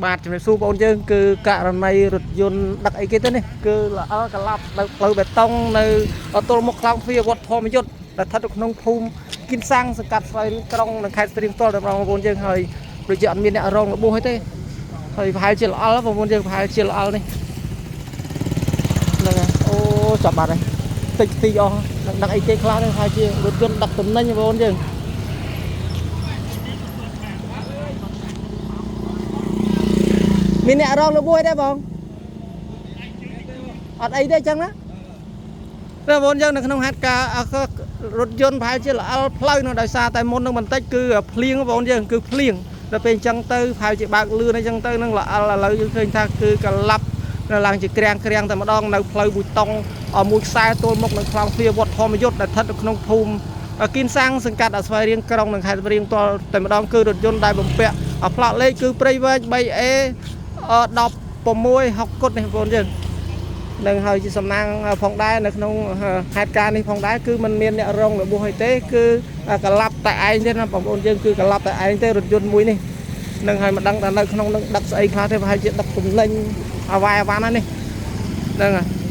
បាទជំរាបសួរបងយើងគឺករណីរថយន្តដឹកអីគេទៅនេះគឺល្អកន្លាប់នៅផ្លូវបេតុងនៅទល់មុខខ្លោងទ្វារវត្តធម្មយុទ្ធដែលស្ថិតនៅក្នុងភូមិគិនសាំងសង្កាត់ស្វាយរៀងក្រុងនៅខេត្តស្ទឹងត្រែងតែបងប្អូនយើងហើយដូចជាអត់មានអ្នករងរបួសអីទេហើយប្រហែលជាល្អបងប្អូនយើងប្រហែលជាល្អនេះហ្នឹងហើយអូចាប់បាត់ហើយតិចទីអស់ដឹកអីគេខ្លះនេះប្រហែលជារថយន្តដឹកទំនិញបងប្អូនយើងមានអ្នករងរបួសទេបងអត់អីទេចឹងណាបងប្អូនយើងនៅក្នុងហេតុការណ៍រថយន្តប្រហែលជាល្អផ្លូវនោះដោយសារតែមុននឹងបន្តិចគឺភ្លៀងបងប្អូនយើងគឺភ្លៀងដល់ពេលអញ្ចឹងទៅប្រហែលជាបើកលឿនអញ្ចឹងទៅនឹងល្អឥឡូវយើងឃើញថាគឺកន្លាប់ឡើងជាក្រាំងតែម្ដងនៅផ្លូវប៊ូតុងមួយខ្សែទល់មុខនឹងខ្លោងទ្វារវត្តធម្មយុទ្ធដែលស្ថិតនៅក្នុងភូមិគិនសាំងសង្កាត់ស្វាយរៀងក្រុងនៅខេត្តស្វាយរៀងផ្ទាល់តែម្ដងគឺរថយន្តដែលបំពាក់ផ្លាកលេខគឺព្រៃវែង 3A 1660គុតនេះបងប្អូនយើងនឹងហើយជាសំណាងផងដែរនៅក្នុងហេតុការណ៍នេះផងដែរគឺมันមានអ្នករងរបួសអីទេគឺកន្លាប់តែឯងទេណាបងប្អូនយើងគឺកន្លាប់តែឯងទេរថយន្តមួយនេះនឹងហើយមិនដឹងថានៅក្នុងនឹងដឹកស្អីខ្លះទេប្រហែលជាដឹកទំនិញអាវ៉ាន់ណានេះហ្នឹងហើយ